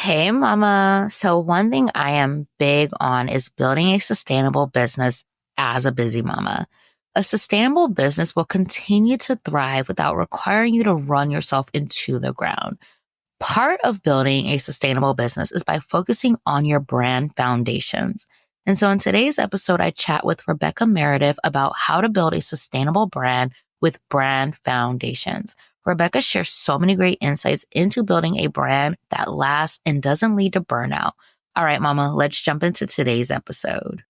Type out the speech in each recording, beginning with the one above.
Hey, mama. So, one thing I am big on is building a sustainable business as a busy mama. A sustainable business will continue to thrive without requiring you to run yourself into the ground. Part of building a sustainable business is by focusing on your brand foundations. And so in today's episode, I chat with Rebekah Meredith about how to build a sustainable brand with brand foundations. Rebekah shares so many great insights into building a brand that lasts and doesn't lead to burnout. All right, mama, let's jump into today's episode.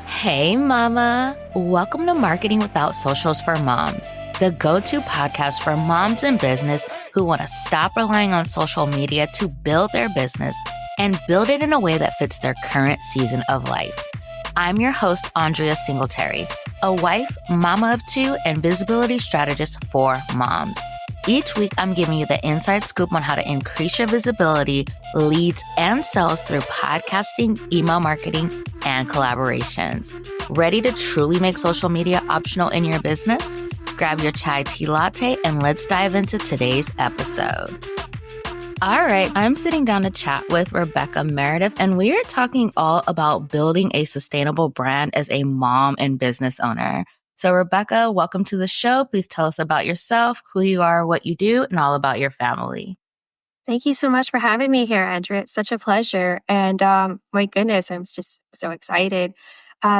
Hey, mama. Welcome to Marketing Without Socials for Moms, the go-to podcast for moms in business who want to stop relying on social media to build their business and build it in a way that fits their current season of life. I'm your host, Andrea Singletary, a wife, mama of two, and visibility strategist for moms. Each week, I'm giving you the inside scoop on how to increase your visibility, leads, and sales through podcasting, email marketing, and collaborations. Ready to truly make social media optional in your business? Grab your chai tea latte and let's dive into today's episode. All right, I'm sitting down to chat with Rebekah Meredith, and we are talking all about building a sustainable brand as a mom and business owner. So Rebekah, welcome to the show. Please tell us about yourself, who you are, what you do, and all about your family. Thank you so much for having me here, Andrea. It's such a pleasure. And my goodness, I'm just so excited.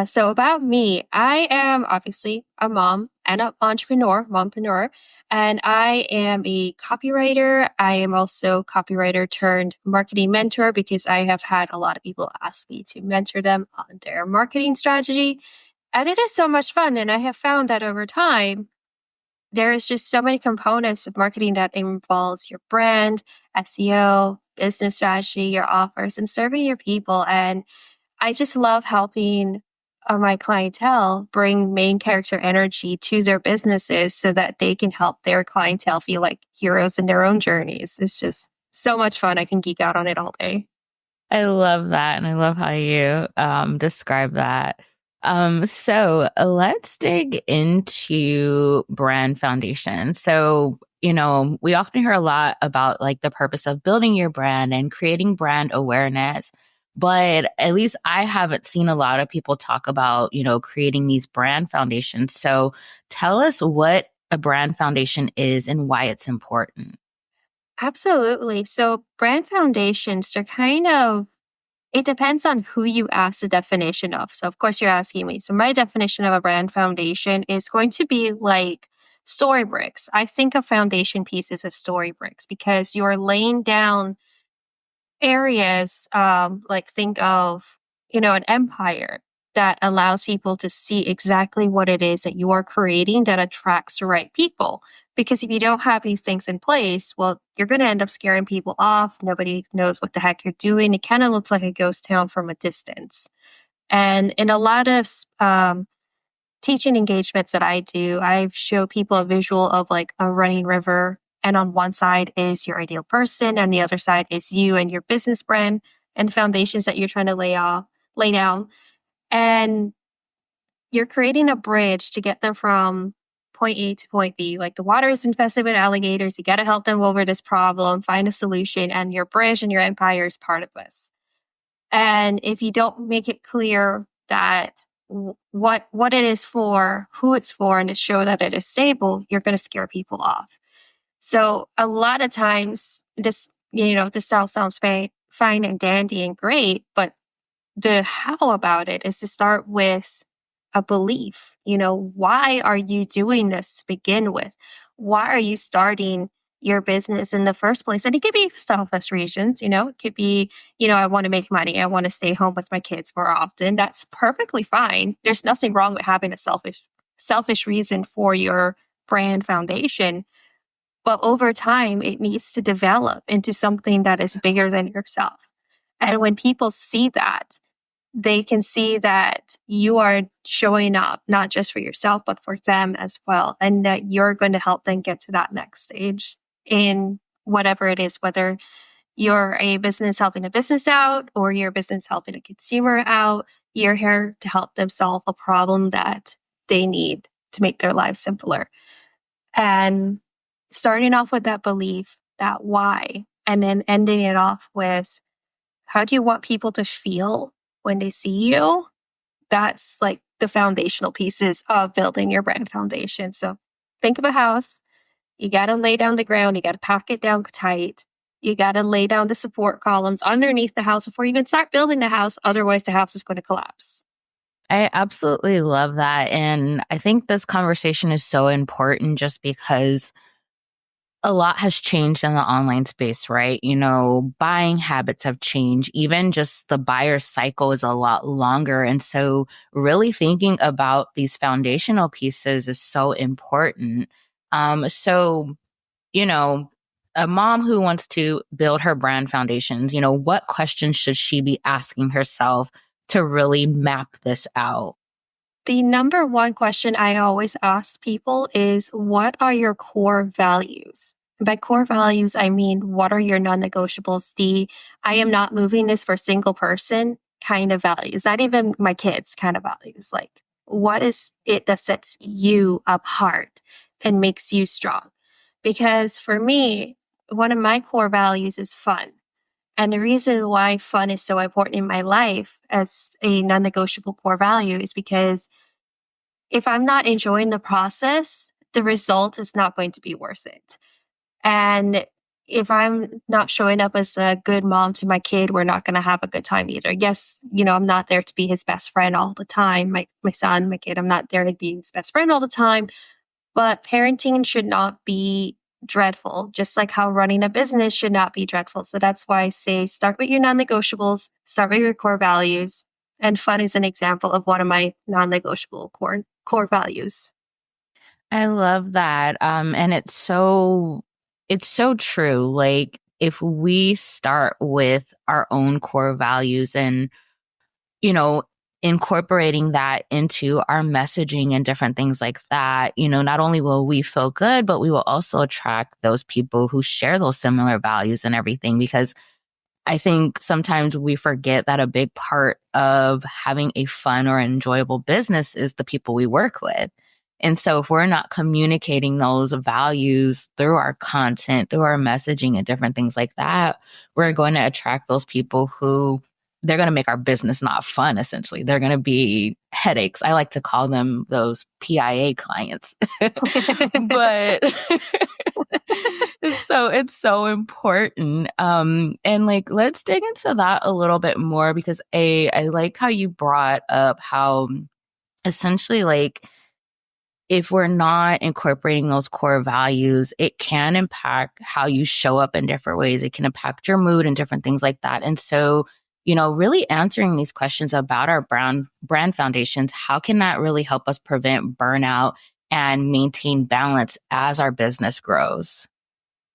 So about me, I am obviously a mom and an mompreneur, and I am a copywriter. I am also copywriter turned marketing mentor because I have had a lot of people ask me to mentor them on their marketing strategy. And it is so much fun. And I have found that over time, there is just so many components of marketing that involves your brand, SEO, business strategy, your offers, and serving your people. And I just love helping my clientele bring main character energy to their businesses so that they can help their clientele feel like heroes in their own journeys. It's just so much fun. I can geek out on it all day. I love that, and I love how you describe that. So let's dig into brand foundation. So, we often hear a lot about like the purpose of building your brand and creating brand awareness, but at least I haven't seen a lot of people talk about, creating these brand foundations. So tell us what a brand foundation is and why it's important. Absolutely. So brand foundations are it depends on who you ask the definition of. So, of course, you're asking me. So, my definition of a brand foundation is going to be like story bricks. I think of foundation pieces as story bricks because you're laying down areas, like think of, an empire that allows people to see exactly what it is that you are creating that attracts the right people. Because if you don't have these things in place, well, you're going to end up scaring people off. Nobody knows what the heck you're doing. It kind of looks like a ghost town from a distance. And in a lot of teaching engagements that I do, I show people a visual of like a running river. And on one side is your ideal person, and the other side is you and your business brand and foundations that you're trying to lay down. And you're creating a bridge to get them from point A to point B. Like the water is infested with alligators. You got to help them over this problem, find a solution, and your bridge and your empire is part of this. And if you don't make it clear that what it is for, who it's for, and to show that it is stable, you're going to scare people off. So a lot of times this all sounds fine and dandy and great, but the how about it is to start with a belief. Why are you doing this to begin with? Why are you starting your business in the first place? And it could be selfish reasons, it could be, I want to make money. I want to stay home with my kids more often. That's perfectly fine. There's nothing wrong with having a selfish reason for your brand foundation. But over time, it needs to develop into something that is bigger than yourself. And when people see that, they can see that you are showing up not just for yourself, but for them as well. And that you're going to help them get to that next stage in whatever it is, whether you're a business helping a business out or you're a business helping a consumer out, you're here to help them solve a problem that they need to make their lives simpler. And starting off with that belief that why, and then ending it off with how do you want people to feel when they see you? That's like the foundational pieces of building your brand foundation. So think of a house. You got to lay down the ground. You got to pack it down tight. You got to lay down the support columns underneath the house before you even start building the house. Otherwise, the house is going to collapse. I absolutely love that. And I think this conversation is so important just because a lot has changed in the online space, right? You know, buying habits have changed. Even just the buyer cycle is a lot longer. And so really thinking about these foundational pieces is so important. So, you know, a mom who wants to build her brand foundations, you know, what questions should she be asking herself to really map this out? The number one question I always ask people is, what are your core values? By core values, I mean, what are your non-negotiables? The I am not moving this for a single person kind of values, not even my kids kind of values. Like, what is it that sets you apart and makes you strong? Because for me, one of my core values is fun. And the reason why fun is so important in my life as a non-negotiable core value is because if I'm not enjoying the process, the result is not going to be worth it. And if I'm not showing up as a good mom to my kid, we're not going to have a good time either. Yes, you know, I'm not there to be his best friend all the time. My son, my kid, I'm not there to be his best friend all the time. But parenting should not be dreadful, just like how running a business should not be dreadful. So that's why I say start with your non-negotiables, start with your core values. And fun is an example of one of my non-negotiable core values. I love that. And it's so true. Like if we start with our own core values and, you know, incorporating that into our messaging and different things like that, you know, not only will we feel good, but we will also attract those people who share those similar values and everything. Because I think sometimes we forget that a big part of having a fun or enjoyable business is the people we work with. And so if we're not communicating those values through our content, through our messaging and different things like that, we're going to attract those people who they're going to make our business not fun, essentially. They're going to be headaches. I like to call them those PIA clients. But so it's so important. And like, let's dig into that a little bit more because I like how you brought up how essentially like, if we're not incorporating those core values, it can impact how you show up in different ways. It can impact your mood and different things like that. And so, you know, really answering these questions about our brand foundations, how can that really help us prevent burnout and maintain balance as our business grows?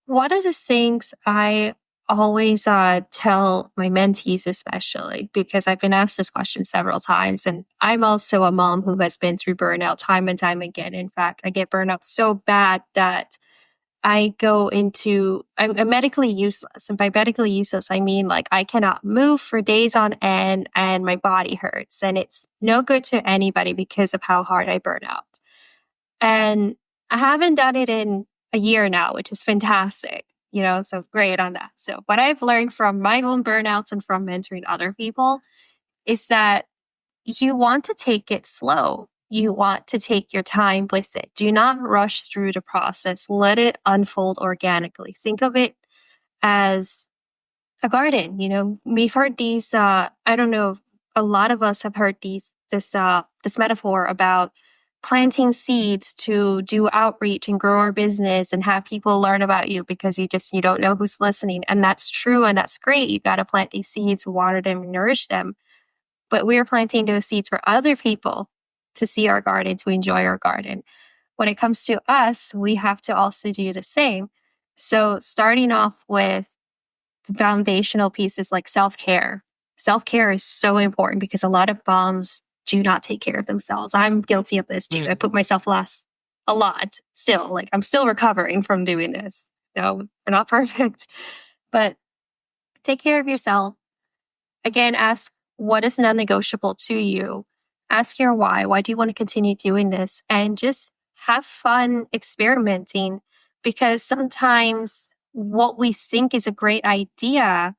One of the things I always tell my mentees, especially because I've been asked this question several times, and I'm also a mom who has been through burnout time and time again. In fact, I get burnout so bad that I'm medically useless. And by medically useless, I mean like I cannot move for days on end and my body hurts. And it's no good to anybody because of how hard I burn out. And I haven't done it in a year now, which is fantastic, you know, so great on that. So what I've learned from my own burnouts and from mentoring other people is that you want to take it slow. You want to take your time with it. Do not rush through the process. Let it unfold organically. Think of it as a garden. You know, we've heard these, I don't know, a lot of us have heard this metaphor about planting seeds to do outreach and grow our business and have people learn about you because you don't know who's listening. And that's true. And that's great. You got to plant these seeds, water them, and nourish them. But we're planting those seeds for other people to see our garden, to enjoy our garden. When it comes to us, we have to also do the same. So starting off with foundational pieces like self-care. Self-care is so important because a lot of moms do not take care of themselves. I'm guilty of this too. I put myself last a lot still. Like I'm still recovering from doing this. No, we're not perfect. But take care of yourself. Again, ask what is non-negotiable to you. Ask your why. Why do you want to continue doing this? And just have fun experimenting because sometimes what we think is a great idea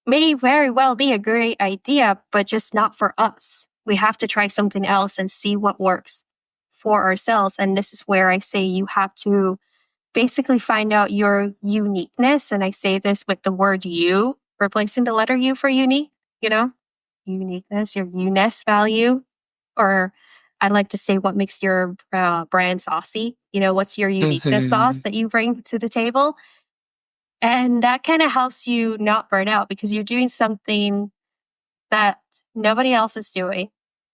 may very well be a great idea, but just not for us. We have to try something else and see what works for ourselves. And this is where I say you have to basically find out your uniqueness. And I say this with the word you, replacing the letter U for unique, uniqueness, your UNES value. Or I like to say what makes your brand saucy. What's your uniqueness sauce that you bring to the table? And that kind of helps you not burn out because you're doing something that nobody else is doing.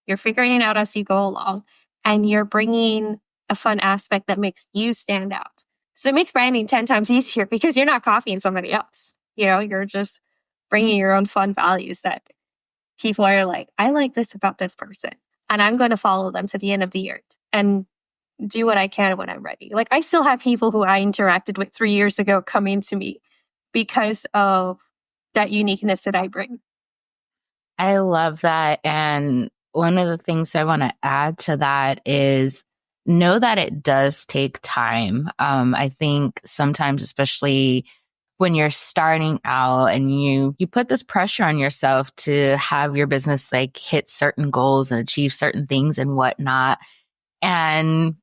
You're figuring it out as you go along, and you're bringing a fun aspect that makes you stand out. So it makes branding 10 times easier because you're not copying somebody else. You're just bringing your own fun values that people are like, I like this about this person, and I'm going to follow them to the end of the year and do what I can when I'm ready. Like, I still have people who I interacted with 3 years ago coming to me because of that uniqueness that I bring. I love that. And one of the things I want to add to that is know that it does take time. I think sometimes, especially when you're starting out and you put this pressure on yourself to have your business like hit certain goals and achieve certain things and whatnot. And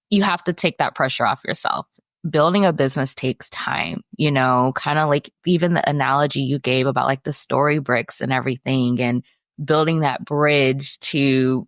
you have to take that pressure off yourself. Building a business takes time, kind of like even the analogy you gave about like the story bricks and everything and building that bridge to,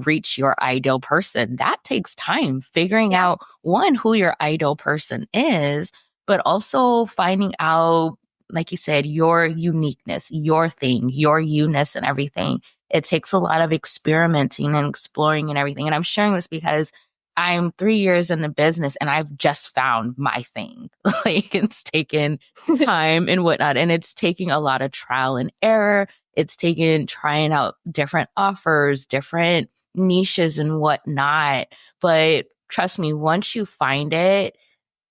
reach your ideal person. That takes time, figuring out one, who your ideal person is, but also finding out, like you said, your uniqueness, your thing, your you-ness and everything. It takes a lot of experimenting and exploring and everything. And I'm sharing this because I'm 3 years in the business and I've just found my thing. Like, it's taken time and whatnot. And it's taking a lot of trial and error. It's taken trying out different offers, different niches and whatnot. But trust me, once you find it,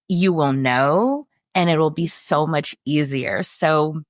you will know and it will be so much easier. So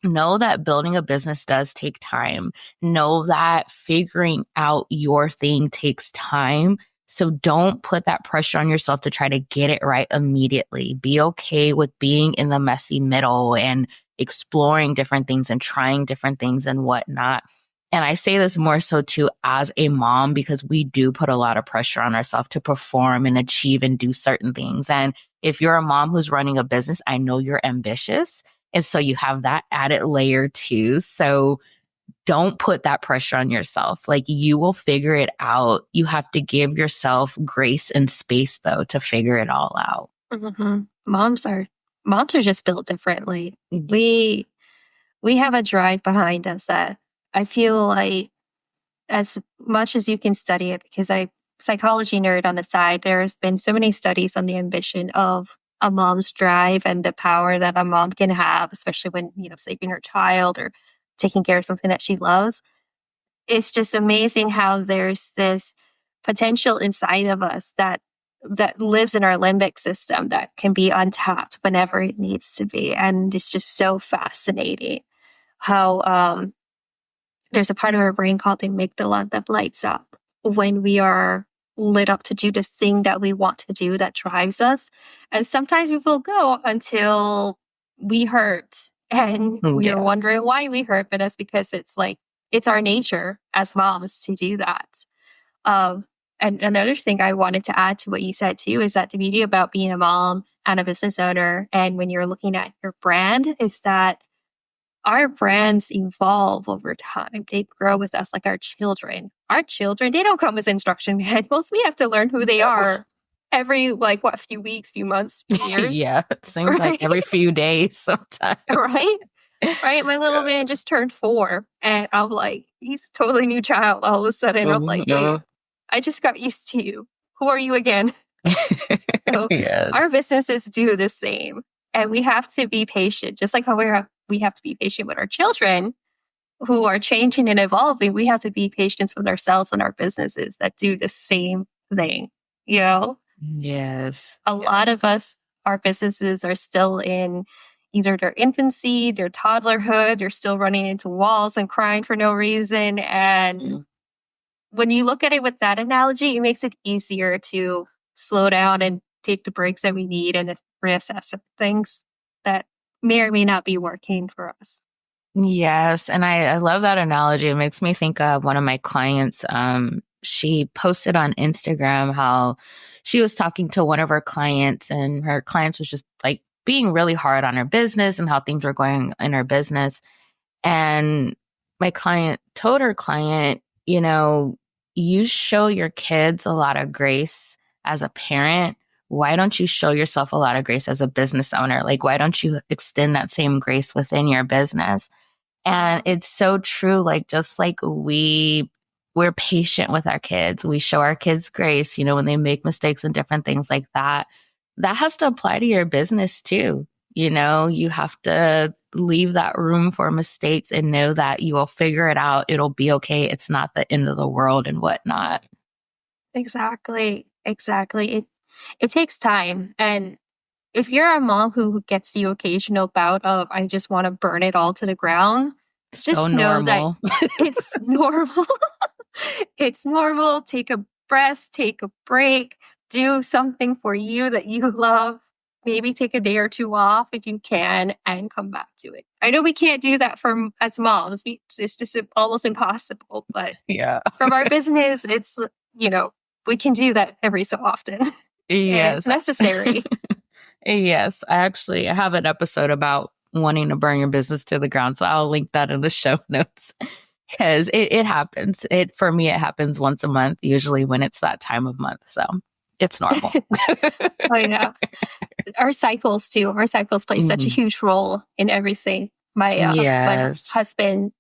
know that building a business does take time. Know that figuring out your thing takes time. So don't put that pressure on yourself to try to get it right immediately. Be okay with being in the messy middle and exploring different things and trying different things and whatnot. And I say this more so too as a mom because we do put a lot of pressure on ourselves to perform and achieve and do certain things. And if you're a mom who's running a business, I know you're ambitious. And so you have that added layer too. So don't put that pressure on yourself. Like, you will figure it out. You have to give yourself grace and space though to figure it all out. Mm-hmm. Moms are just built differently. We have a drive behind us that I feel like, as much as you can study it, because I psychology nerd on the side, there's been so many studies on the ambition of a mom's drive and the power that a mom can have, especially when, saving her child or taking care of something that she loves. It's just amazing how there's this potential inside of us that lives in our limbic system that can be untapped whenever it needs to be. And it's just so fascinating how there's a part of our brain called the amygdala that lights up when we are lit up to do the thing that we want to do that drives us. And sometimes we will go until we hurt and we're wondering why we hurt, but that's because it's our nature as moms to do that. And another thing I wanted to add to what you said too is that the beauty about being a mom and a business owner, and when you're looking at your brand, is that our brands evolve over time. They grow with us like our children. Our children, they don't come with instruction manuals. We have to learn who they are every, few weeks, few months, few years. Yeah, it seems like every few days sometimes. Right? Right? My little man just turned 4, and I'm like, he's a totally new child. All of a sudden, I'm like, wait, I just got used to you. Who are you again? So yes. Our businesses do the same. And we have to be patient, just like how we have to be patient with our children who are changing and evolving. We have to be patient with ourselves and our businesses that do the same thing. Yes. A lot of us, our businesses are still in either their infancy, their toddlerhood, they're still running into walls and crying for no reason. And when you look at it with that analogy, it makes it easier to slow down and take the breaks that we need and reassess things that may or may not be working for us. Yes. And I love that analogy. It makes me think of one of my clients. She posted on Instagram how she was talking to one of her clients, and her clients was just like being really hard on her business and how things were going in her business. And my client told her client, you show your kids a lot of grace as a parent. Why don't you show yourself a lot of grace as a business owner? Like, why don't you extend that same grace within your business? And it's so true. Like, just like we're patient with our kids. We show our kids grace, when they make mistakes and different things like that. That has to apply to your business too. You have to leave that room for mistakes and know that you will figure it out. It'll be okay. It's not the end of the world and whatnot. Exactly. It takes time. And if you're a mom who gets the occasional bout of, I just want to burn it all to the ground, So just know that normal. it's normal. It's normal. Take a breath, take a break, do something for you that you love. Maybe take a day or two off if you can and come back to it. I know we can't do that as moms. It's just almost impossible. But Yeah. from our business, it's, we can do that every so often. Yes. It's necessary. Yes. I have an episode about wanting to burn your business to the ground. So I'll link that in the show notes because it happens. For me, it happens once a month, usually when it's that time of month. So it's normal. Oh, yeah. Our cycles too. Our cycles play such a huge role in everything. My husband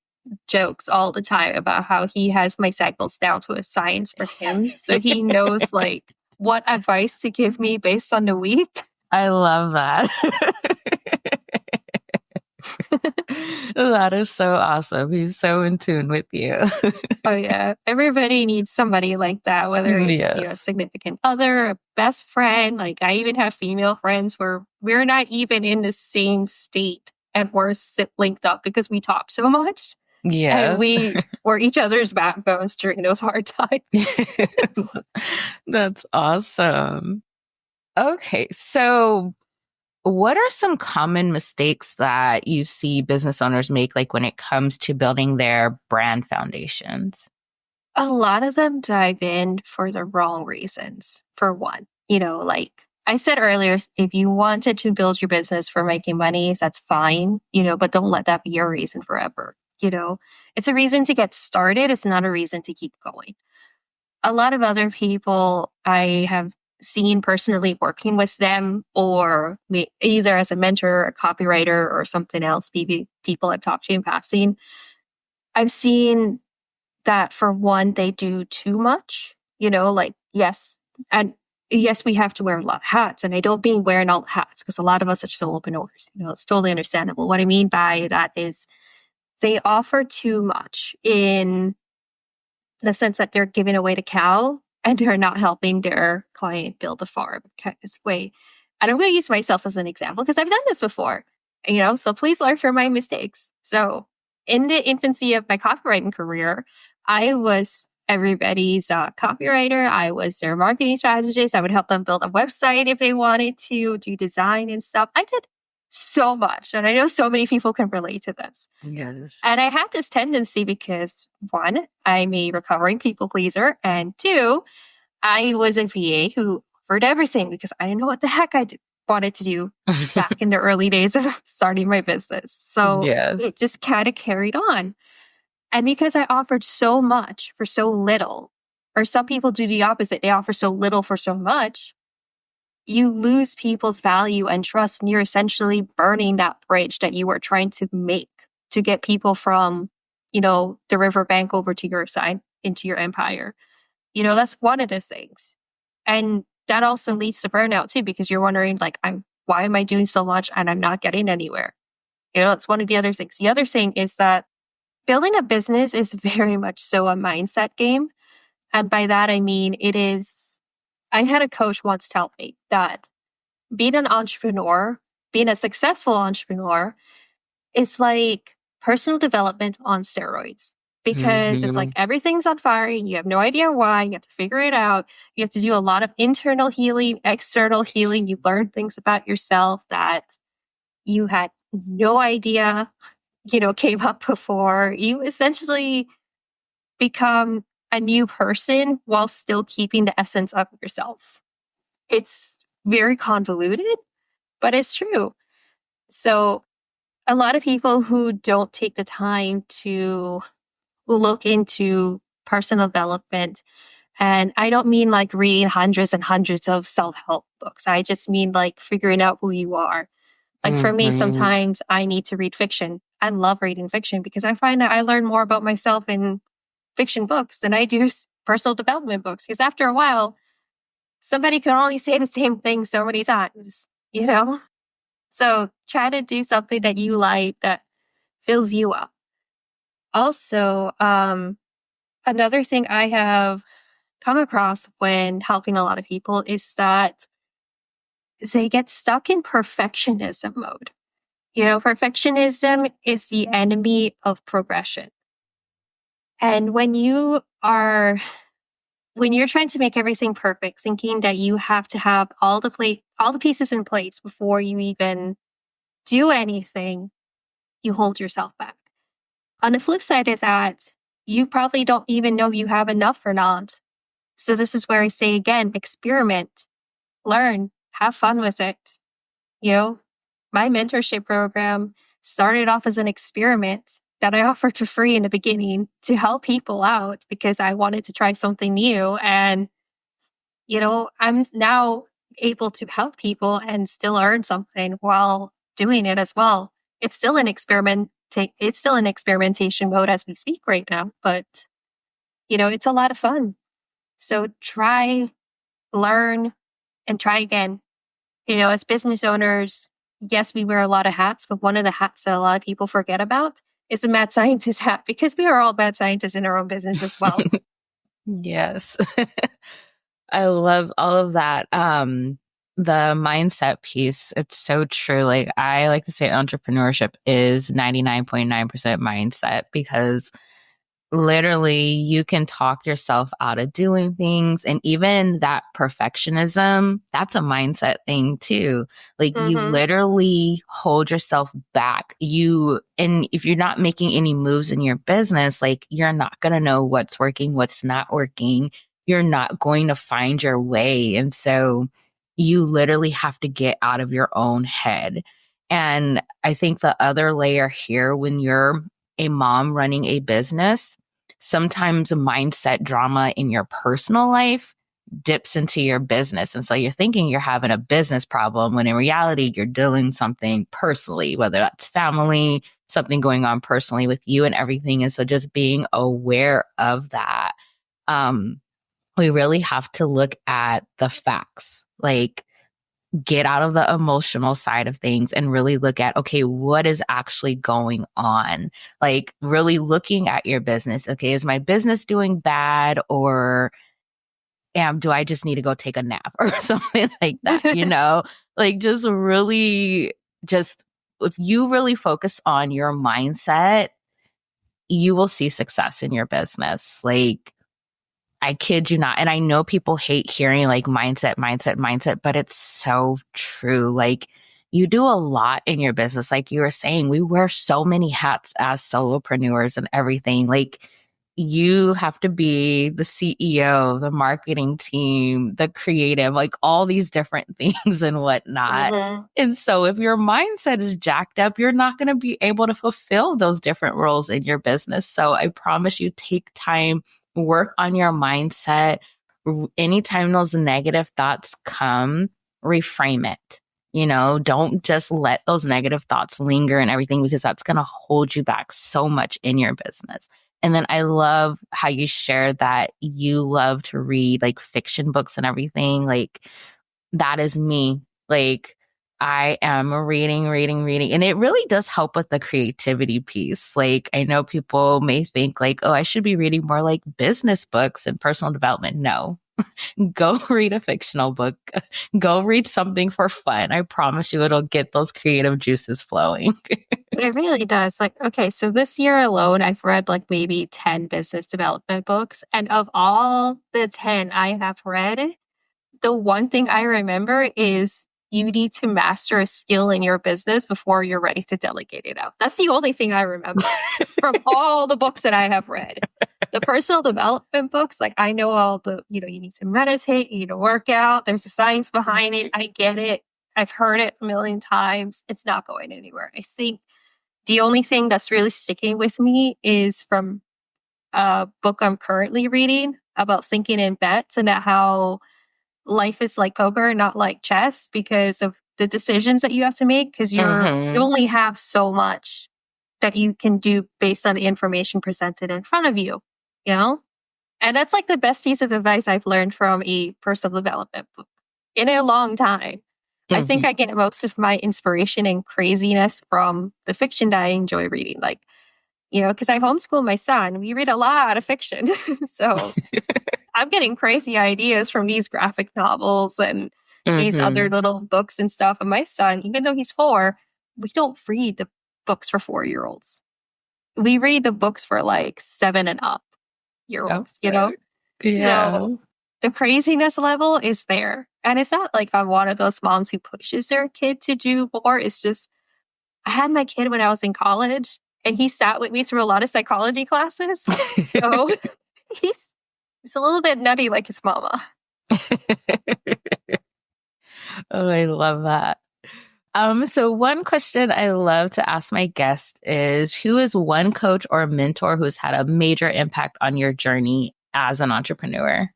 jokes all the time about how he has my cycles down to a science for him. So he knows like what advice to give me based on the week. I love that. That is so awesome. He's so in tune with you. Oh, yeah. Everybody needs somebody like that, whether it's a significant other, a best friend. Like I even have female friends where we're not even in the same state and we're linked up because we talk so much. Yes. And we were each other's backbones during those hard times. That's awesome. Okay. So what are some common mistakes that you see business owners make, like when it comes to building their brand foundations? A lot of them dive in for the wrong reasons. For one, like I said earlier, if you wanted to build your business for making money, that's fine, but don't let that be your reason forever. It's a reason to get started. It's not a reason to keep going. A lot of other people I have seen personally working with them, or either as a mentor, a copywriter, or something else, maybe people I've talked to in passing, I've seen that for one, they do too much, like, yes. And yes, we have to wear a lot of hats. And I don't mean wearing all hats because a lot of us are solopreneurs. It's totally understandable. What I mean by that is they offer too much in the sense that they're giving away the cow and they're not helping their client build a farm. And I'm going to use myself as an example because I've done this before, so please learn from my mistakes. So in the infancy of my copywriting career, I was everybody's copywriter. I was their marketing strategist. I would help them build a website if they wanted to do design and stuff. I did so much. And I know so many people can relate to this. Yes. And I had this tendency because one, I'm a recovering people pleaser. And two, I was a VA who offered everything because I didn't know what the heck I wanted to do back in the early days of starting my business. So it just kind of carried on. And because I offered so much for so little, or some people do the opposite, they offer so little for so much, you lose people's value and trust, and you're essentially burning that bridge that you were trying to make to get people from, the riverbank over to your side into your empire. That's one of the things. And that also leads to burnout too, because you're wondering, like, why am I doing so much and I'm not getting anywhere? It's one of the other things. The other thing is that building a business is very much so a mindset game. And by that, I mean, I had a coach once tell me that being an entrepreneur, being a successful entrepreneur, is like personal development on steroids. because it's like everything's on fire. You have no idea why. You have to figure it out. You have to do a lot of internal healing, external healing. You learn things about yourself that you had no idea, came up before. You essentially become a new person while still keeping the essence of yourself. It's very convoluted, but it's true. So a lot of people who don't take the time to look into personal development, and I don't mean like reading hundreds and hundreds of self-help books. I just mean like figuring out who you are. Like for me, sometimes I need to read fiction. I love reading fiction because I find that I learn more about myself in fiction books than I do personal development books. Because after a while, somebody can only say the same thing so many times, So try to do something that you like, that fills you up. Also, another thing I have come across when helping a lot of people is that they get stuck in perfectionism mode. Perfectionism is the enemy of progression. And when you're trying to make everything perfect, thinking that you have to have all the pieces in place before you even do anything, you hold yourself back. On the flip side of that, you probably don't even know you have enough or not. So this is where I say again, experiment, learn, have fun with it. My mentorship program started off as an experiment that I offered for free in the beginning to help people out because I wanted to try something new. And, I'm now able to help people and still earn something while doing it as well. It's still an experimentation mode as we speak right now, but, it's a lot of fun. So try, learn, and try again. As business owners, yes, we wear a lot of hats, but one of the hats that a lot of people forget about is the mad scientist hat, because we are all mad scientists in our own business as well. Yes. I love all of that. The mindset piece, it's so true. Like I like to say entrepreneurship is 99.9% mindset, because literally you can talk yourself out of doing things. And even that perfectionism, that's a mindset thing too. Like you literally hold yourself back. And if you're not making any moves in your business, like you're not going to know what's working, what's not working. You're not going to find your way. And so you literally have to get out of your own head. And I think the other layer here, when you're a mom running a business, sometimes mindset drama in your personal life dips into your business. And so you're thinking you're having a business problem when in reality, you're dealing something personally, whether that's family, something going on personally with you and everything. And so just being aware of that, we really have to look at the facts, like get out of the emotional side of things and really look at, okay, what is actually going on? Like really looking at your business. Okay, is my business doing bad, or do I just need to go take a nap or something like that? Like just really if you really focus on your mindset, you will see success in your business. Like I kid you not. And I know people hate hearing like mindset, but it's so true. Like you do a lot in your business. Like you were saying, we wear so many hats as solopreneurs and everything. Like you have to be the CEO, the marketing team, the creative, like all these different things and whatnot. And so if your mindset is jacked up, you're not going to be able to fulfill those different roles in your business. So I promise you, take time, work on your mindset. Anytime those negative thoughts come, reframe it. Don't just let those negative thoughts linger and everything, because that's going to hold you back so much in your business. And then I love how you share that you love to read like fiction books and everything. Like that is me. Like I am reading. And it really does help with the creativity piece. Like I know people may think like, oh, I should be reading more like business books and personal development. No, go read a fictional book. Go read something for fun. I promise you it'll get those creative juices flowing. It really does. Like, okay, so this year alone, I've read like maybe 10 business development books. And of all the 10 I have read, the one thing I remember is you need to master a skill in your business before you're ready to delegate it out. That's the only thing I remember from all the books that I have read. The personal development books, like I know all the, you need to meditate, you need to work out. There's a science behind it. I get it. I've heard it a million times. It's not going anywhere. I think the only thing that's really sticking with me is from a book I'm currently reading about thinking in bets and that how life is like poker, not like chess, because of the decisions that you have to make, because you only have so much that you can do based on the information presented in front of you, you know? And that's like the best piece of advice I've learned from a personal development book in a long time. I think I get most of my inspiration and craziness from the fiction that I enjoy reading. Like, because I homeschool my son, we read a lot of fiction. So I'm getting crazy ideas from these graphic novels and these other little books and stuff. And my son, even though he's 4, we don't read the books for 4-year-olds. We read the books for like 7 and up year-olds, Yeah. So the craziness level is there. And it's not like I'm one of those moms who pushes their kid to do more. It's just, I had my kid when I was in college and he sat with me through a lot of psychology classes. So he's a little bit nutty like his mama. Oh, I love that. So one question I love to ask my guests is, who is one coach or mentor who's had a major impact on your journey as an entrepreneur?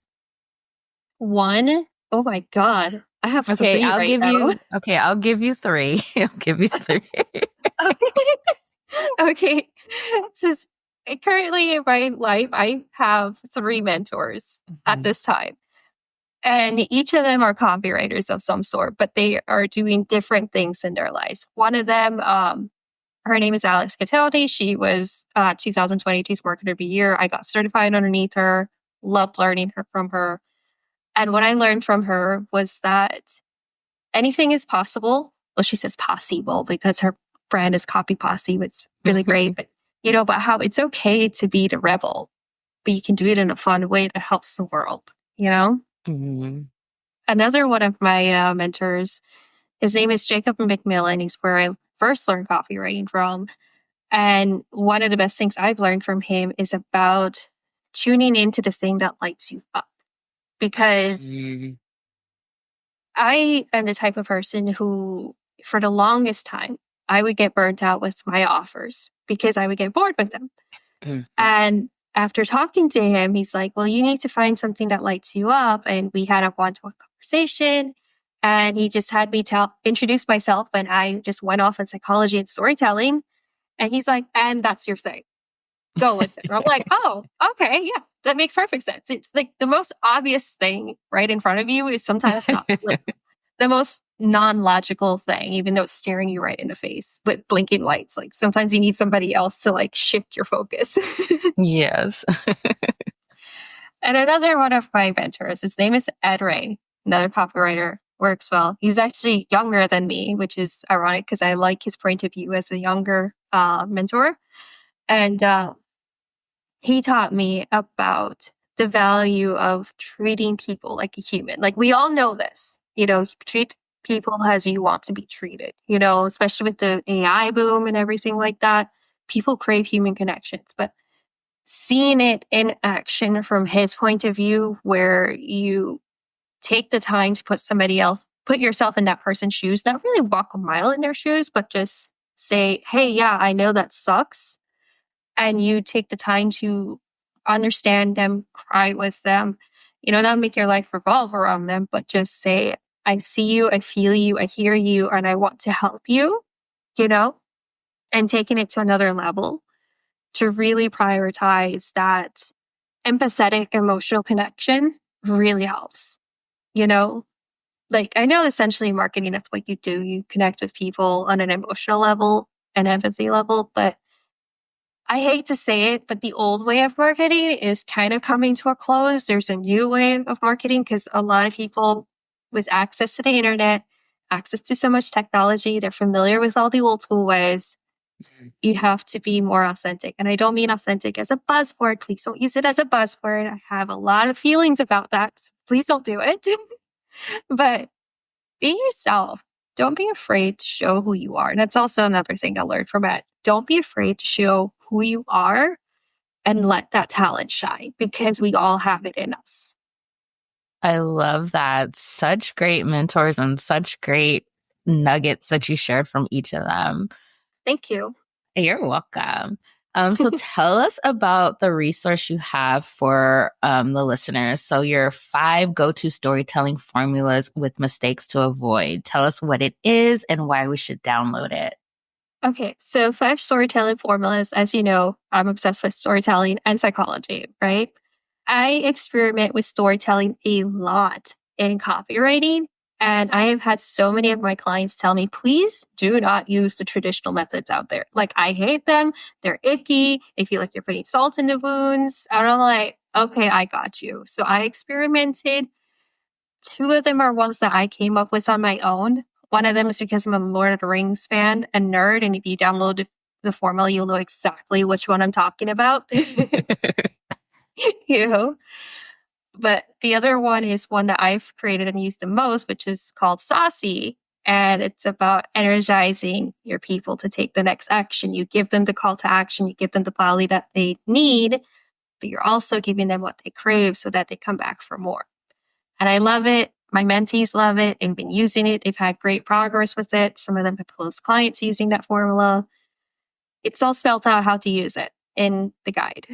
One? Oh my God. I have 3 I'll right give now. you 3. I'll give you 3. Okay. This is currently in my life, I have 3 mentors at this time. And each of them are copywriters of some sort, but they are doing different things in their lives. One of them, her name is Alex Cataldi. She was 2022's Marketer of the Year. I got certified underneath her, loved learning from her. And what I learned from her was that anything is possible. Well, she says possible because her brand is Copy Posse, which is really great. But, but how it's okay to be the rebel, but you can do it in a fun way that helps the world, Another one of my mentors, his name is Jacob McMillan. He's where I first learned copywriting from. And one of the best things I've learned from him is about tuning into the thing that lights you up. Because I am the type of person who, for the longest time, I would get burnt out with my offers because I would get bored with them. And after talking to him, he's like, well, you need to find something that lights you up. And we had a one-to-one conversation. And he just had me introduce myself. And I just went off on psychology and storytelling. And he's like, and that's your thing. Go with it. And I'm like, oh, okay. Yeah, that makes perfect sense. It's like the most obvious thing right in front of you is sometimes not like the most non-logical thing, even though it's staring you right in the face with blinking lights. Like sometimes you need somebody else to like shift your focus. Yes. And another one of my mentors, his name is Ed Ray, another copywriter, works well. He's actually younger than me, which is ironic because I like his point of view as a younger mentor. And he taught me about the value of treating people like a human. Like we all know this, you treat people as you want to be treated, especially with the AI boom and everything like that. People crave human connections, but seeing it in action from his point of view, where you take the time to put yourself in that person's shoes, not really walk a mile in their shoes, but just say, hey, yeah, I know that sucks. And you take the time to understand them, cry with them, not make your life revolve around them, but just say, I see you, I feel you, I hear you, and I want to help you, and taking it to another level to really prioritize that empathetic emotional connection really helps, Like I know essentially marketing, that's what you do. You connect with people on an emotional level and empathy level, but I hate to say it, but the old way of marketing is kind of coming to a close. There's a new way of marketing because a lot of people with access to the internet, access to so much technology, they're familiar with all the old school ways. You have to be more authentic. And I don't mean authentic as a buzzword. Please don't use it as a buzzword. I have a lot of feelings about that. So please don't do it. But be yourself. Don't be afraid to show who you are. And that's also another thing I learned from it. Don't be afraid to show who you are and let that talent shine because we all have it in us. I love that. Such great mentors and such great nuggets that you shared from each of them. Thank you. You're welcome. So tell us about the resource you have for the listeners. So your 5 go-to storytelling formulas with mistakes to avoid. Tell us what it is and why we should download it. Okay, so 5 storytelling formulas. As you know, I'm obsessed with storytelling and psychology, right? I experiment with storytelling a lot in copywriting. And I have had so many of my clients tell me, please do not use the traditional methods out there. Like, I hate them. They're icky. They feel like they're putting salt in the wounds. And I'm like, okay, I got you. So I experimented. 2 of them are ones that I came up with on my own. One of them is because I'm a Lord of the Rings fan and nerd. And if you download the formula, you'll know exactly which one I'm talking about. You know? But the other one is one that I've created and used the most, which is called Saucy. And it's about energizing your people to take the next action. You give them the call to action, you give them the value that they need, but you're also giving them what they crave so that they come back for more. And I love it. My mentees love it. They've been using it. They've had great progress with it. Some of them have closed clients using that formula. It's all spelled out how to use it in the guide.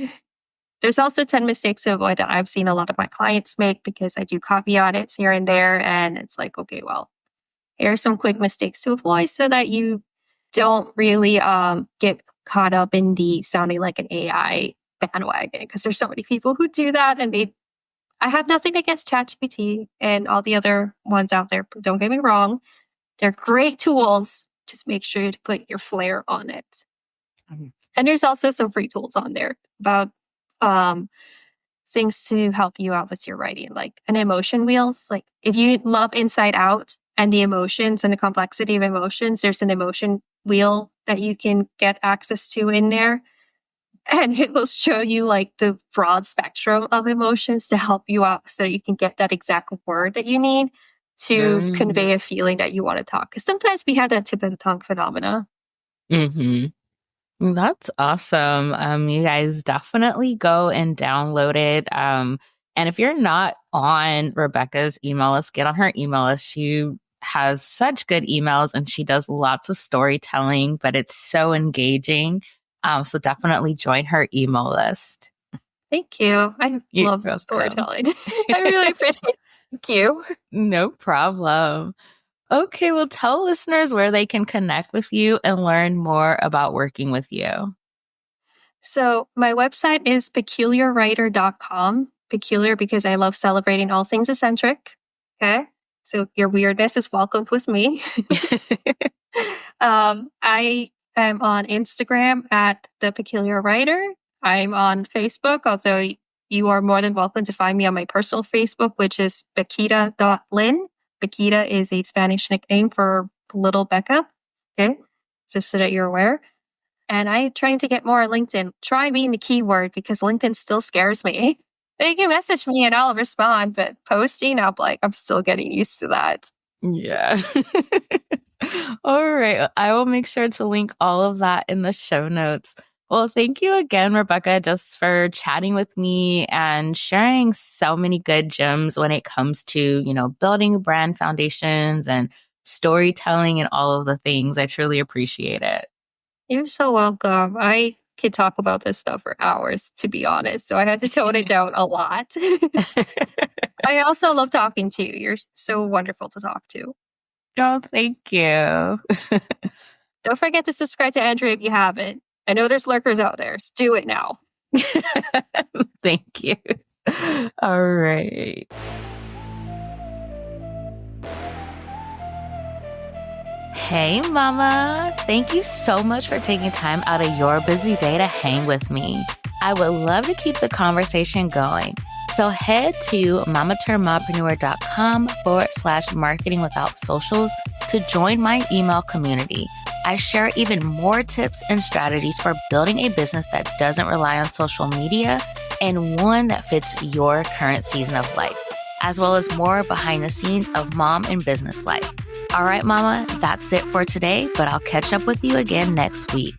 There's also 10 mistakes to avoid that I've seen a lot of my clients make because I do copy audits here and there. And it's like, okay, well, here are some quick mistakes to avoid so that you don't really get caught up in the sounding like an AI bandwagon. Because there's so many people who do that. And I have nothing against ChatGPT and all the other ones out there. Don't get me wrong. They're great tools. Just make sure to put your flair on it. And there's also some free tools on there about things to help you out with your writing, like an emotion wheel. Like if you love Inside Out and the emotions and the complexity of emotions, there's an emotion wheel that you can get access to in there. And it will show you like the broad spectrum of emotions to help you out so you can get that exact word that you need to convey a feeling that you want to talk. Because sometimes we have that tip of the tongue phenomena. Mm-hmm. That's awesome. You guys definitely go and download it. And if you're not on Rebekah's email list, get on her email list. She has such good emails and she does lots of storytelling, but it's so engaging. So definitely join her email list. Thank you. I love storytelling. I really appreciate it. Thank you. No problem. Okay, well, tell listeners where they can connect with you and learn more about working with you. So my website is peculiarwriter.com. Peculiar because I love celebrating all things eccentric. Okay, so your weirdness is welcomed with me. I am on Instagram at The Peculiar Writer. I'm on Facebook, although you are more than welcome to find me on my personal Facebook, which is Bequita.lin. Bequita is a Spanish nickname for Little Becca. Okay, just so that you're aware. And I'm trying to get more on LinkedIn. Try being the keyword because LinkedIn still scares me. They can message me and I'll respond, but posting, I'm still getting used to that. Yeah. All right. I will make sure to link all of that in the show notes. Well, thank you again, Rebekah, just for chatting with me and sharing so many good gems when it comes to, building brand foundations and storytelling and all of the things. I truly appreciate it. You're so welcome. I could talk about this stuff for hours, to be honest. So I had to tone it down a lot. I also love talking to you. You're so wonderful to talk to. Oh, thank you. Don't forget to subscribe to Andrea if you haven't. I know there's lurkers out there. So do it now. Thank you. All right. Hey, Mama. Thank you so much for taking time out of your busy day to hang with me. I would love to keep the conversation going. So head to mamaturnmompreneur.com/marketing without socials to join my email community. I share even more tips and strategies for building a business that doesn't rely on social media and one that fits your current season of life, as well as more behind the scenes of mom and business life. All right, mama, that's it for today, but I'll catch up with you again next week.